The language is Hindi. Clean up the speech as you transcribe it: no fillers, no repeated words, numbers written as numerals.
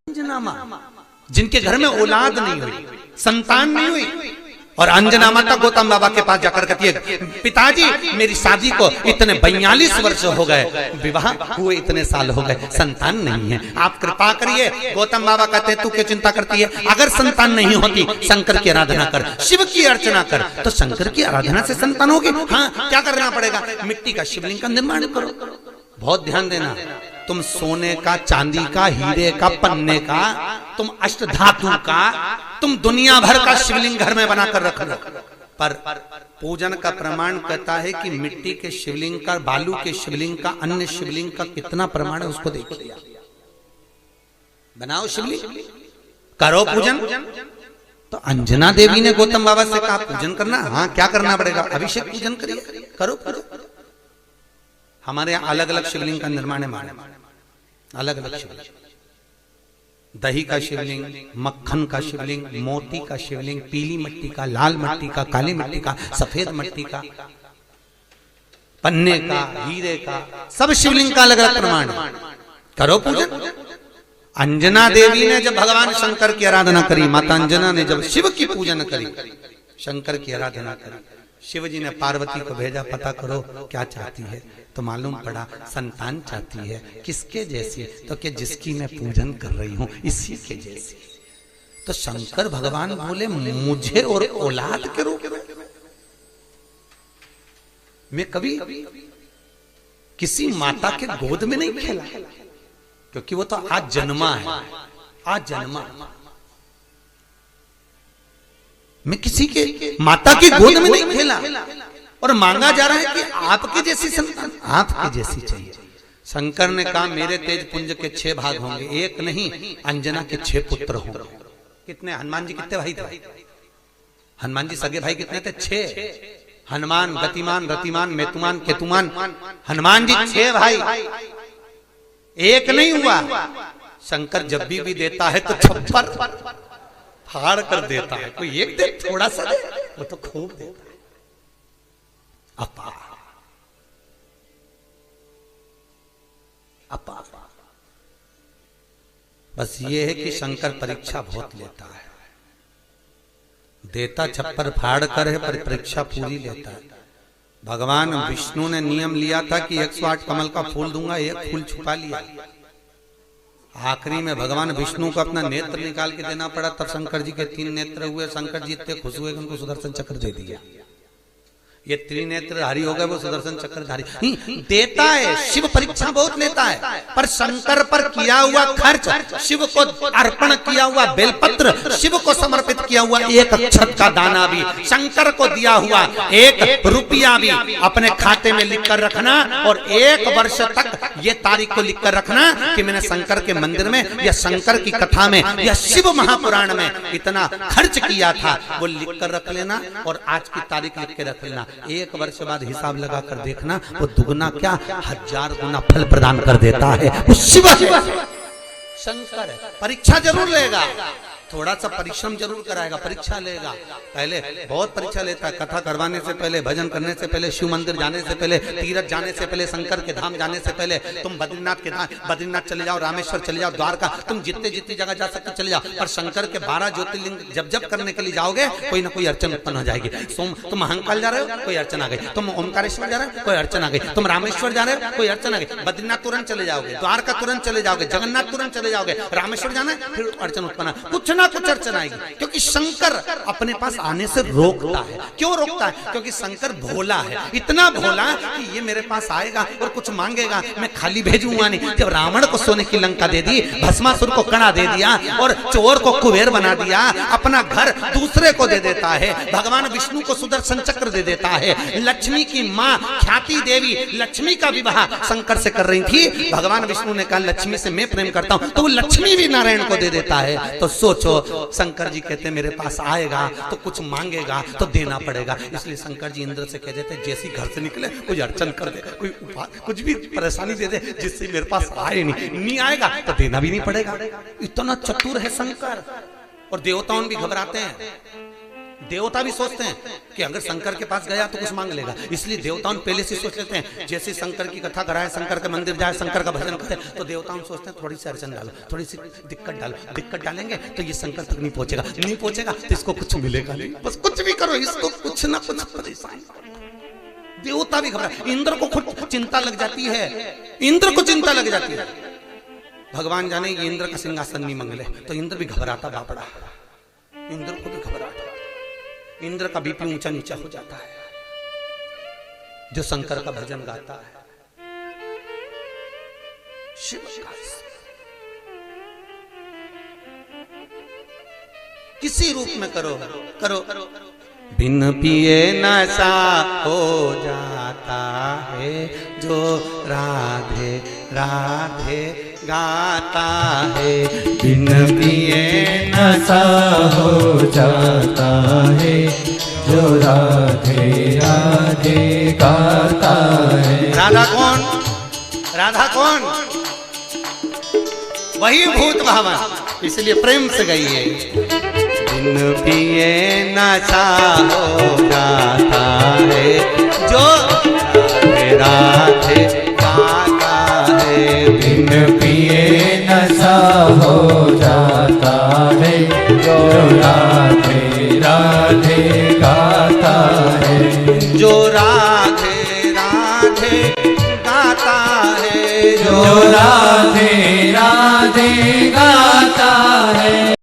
अंजना माँ, जिनके घर में औलाद नहीं हुई, संतान नहीं हुई, और अंजना माता गौतम बाबा के पास जाकर कहती है, पिताजी मेरी शादी को इतने 42 वर्ष हो गए, विवाह हुए इतने साल हो गए, संतान नहीं है, आप कृपा करिए। गौतम बाबा कहते हैं, तू क्यों चिंता करती है? अगर संतान नहीं होती, शंकर की आराधना कर, शिव की अर्चना कर, तो शंकर की आराधना से संतान होगी। हाँ, क्या करना पड़ेगा? मिट्टी का शिवलिंग का निर्माण करो। बहुत ध्यान देना, तुम सोने का, चांदी का, हीरे का, पन्ने का, तुम अष्ट धातु का, तुम दुनिया भर का शिवलिंग घर में बनाकर रख लो, पर पूजन का प्रमाण कहता है कि मिट्टी के शिवलिंग का, बालू के शिवलिंग का, अन्य शिवलिंग का कितना प्रमाण है उसको देखिए। बनाओ शिवलिंग, करो पूजन। तो अंजना देवी ने गौतम बाबा से कहा पूजन करना। हाँ, क्या करना पड़ेगा? अभिषेक पूजन करिए, करो करो। हमारे यहाँ अलग अलग शिवलिंग का निर्माण है, अलग अलग शिवलिंग, दही का शिवलिंग, मक्खन का शिवलिंग, मोती का शिवलिंग, पीली मिट्टी का, लाल मिट्टी का, काली मिट्टी का, सफेद मिट्टी का, पन्ने का, हीरे का, सब शिवलिंग का अलग अलग प्रमाण है। करो पूजन। अंजना देवी ने जब भगवान शंकर की आराधना करी, माता अंजना ने जब शिव की पूजन करी, शंकर की आराधना करी, शिव जी ने पार्वती को भेजा, पता करो क्या चाहती है। तो मालूम पड़ा संतान चाहती है। किसके जैसी? तो कि जिसकी मैं पूजन कर रही हूं इसी के जैसी। तो शंकर भगवान बोले, मुझे और औलाद के रूप में मैं कभी किसी माता के गोद में नहीं खेला, क्योंकि वो तो आज जन्मा है, आज जन्मा। मैं किसी के माता की गोद में नहीं खेला, और मांगा जा रहा है कि आपकी जैसी संतान, आपकी जैसी चाहिए। शंकर ने कहा, मेरे तेज पुंज के 6 भाग होंगे, एक नहीं, अंजना के 6 पुत्र होंगे। कितने? हनुमान जी कितने भाई थे? हनुमान जी सगे भाई कितने थे? 6। हनुमान, गतिमान, रतिमान, मेतुमान, केतुमान, हनुमान जी 6 भाई, एक नहीं हुआ। शंकर जब भी देता है तो छप्पर फाड़ कर देता है। कोई एक दे, थोड़ा सा दे, वो तो खूब देता है। अपा अपा बस ये है कि शंकर परीक्षा बहुत लेता है, देता छप्पर फाड़ कर है, पर परीक्षा पूरी लेता है। भगवान विष्णु ने नियम लिया था कि 108 कमल का फूल दूंगा, एक फूल छुपा लिया। आखिरी में भगवान विष्णु को अपना नेत्र निकाल के देना पड़ा, तब शंकर जी के 3 नेत्र हुए। शंकर जी इतने खुश हुए कि उनको सुदर्शन चक्र दे दिया। ये त्रिनेत्रधारी हो गए, वो सुदर्शन चक्रधारी देता है। शिव परीक्षा बहुत लेता है, पर शंकर पर किया हुआ खर्च, शिव को अर्पण किया हुआ बेलपत्र, शिव को समर्पित किया हुआ 1 अक्षत का दाना भी, शंकर को दिया हुआ 1 रुपया भी अपने खाते में लिख कर रखना, और 1 वर्ष तक ये तारीख को लिख कर रखना कि मैंने शंकर के मंदिर में या शंकर की कथा में या शिव महापुराण में इतना खर्च किया था, वो लिख कर रख लेना, और आज की तारीख लिख के रख लेना। 1 वर्ष बाद हिसाब लगा कर देखना, वो दुगना क्या 1000 गुना फल प्रदान कर देता है। वो शिव है, शंकर है। परीक्षा जरूर लेगा, थोड़ा सा परिश्रम जरूर कराएगा, परीक्षा लेगा। पहले बहुत परीक्षा लेता है, कथा करवाने से पहले, भजन करने से पहले, शिव मंदिर जाने से पहले, तीर्थ जाने से पहले, शंकर के धाम जाने से पहले। तुम बद्रीनाथ के धाम, बद्रीनाथ चले जाओ, रामेश्वर चले जाओ, द्वारका, तुम जितने जितनी जगह जा सकते चले जाओ, पर शंकर के 12 ज्योतिर्लिंग जब जब करने के लिए जाओगे, कोई ना कोई अड़चन उत्पन्न हो जाएगी। तुम महाकाल जा रहे हो, कोई अड़चन आ गई। तुम ओमकारेश्वर जा रहे हो, कोई अड़चन आ गई। तुम रामेश्वर जा रहे हो, कोई अड़चन आ गई। बद्रीनाथ तुरंत चले जाओगे, द्वारका तुरंत चले जाओगे, जगन्नाथ तुरंत चले जाओगे, रामेश्वर जाना है, फिर अड़चन उत्पन्न, कुछ ना कुछ अड़चन आएगी। क्योंकि शंकर अपने पास आने से रोकता है। क्यों रोकता है? क्योंकि शंकर भोला है, इतना भोला कि ये मेरे पास आएगा और कुछ मांगेगा, मैं खाली भेजूंगा नहीं। जब रावण को सोने की लंका दे दी, भस्मासुर को कड़ा दे दिया, और चोर को कुबेर बना दिया, अपना घर दूसरे को दे देता है। भगवान विष्णु को सुदर्शन चक्र दे देता है। लक्ष्मी की माँ ख्याति देवी लक्ष्मी का विवाह शंकर से कर रही थी। भगवान विष्णु ने कहा लक्ष्मी से मैं प्रेम करता हूं, तो वो लक्ष्मी भी नारायण को दे देता है। तो सोचो, शंकर जी कहते मेरे पास आएगा तो कुछ मांगेगा तो देना पड़ेगा। इसलिए शंकर जी इंद्र से कह देते जैसे घर से निकले कोई अड़चन कर दे, कोई कुछ भी परेशानी दे दे, जिससे मेरे पास आए नहीं आएगा तो देना भी नहीं पड़ेगा। इतना चतुर है शंकर। और देवताओं भी घबराते हैं। देवता भी सोचते हैं कि अगर शंकर के पास गया तो कुछ मांग लेगा, इसलिए देवताओं पहले से सोच लेते हैं जैसे शंकर की कथा कराए, शंकर के मंदिर जाए, शंकर का भजन करे, तो देवताओं सोचते हैं थोड़ी सी अड़चन डालो, थोड़ी सी दिक्कत डालो, दिक्कत डालेंगे तो ये शंकर तक नहीं पहुंचेगा, नहीं पहुंचेगा तो इसको कुछ मिलेगा नहीं, बस कुछ भी करो इसको कुछ ना कुछ परेशान। देवता भी घबरा, इंद्र को खुद चिंता लग जाती है, इंद्र को चिंता लग जाती है, भगवान जाने ये इंद्र का सिंहासन नहीं मंगले, तो इंद्र भी घबराता बापड़ा, इंद्र को भी घबराता, इंद्र का बीपी ऊंचा नीचा हो जाता है जो शंकर का भजन गाता है। शिव का किसी रूप में करो करो, बिन पिए नशा हो जाता है जो राधे राधे गाता है, बिन पिए नशा हो जाता है जो राधे राधे गाता है। राधा कौन? राधा कौन? वही भूत भावन, इसलिए प्रेम से गाइए। बिन पिए नशा हो जाता है जो राधे राधे गाता है, बिन पिए नशा हो जाता है जो राधे राधे गाता है, जो राधे राधे गाता है, जो राधे राधे गाता है।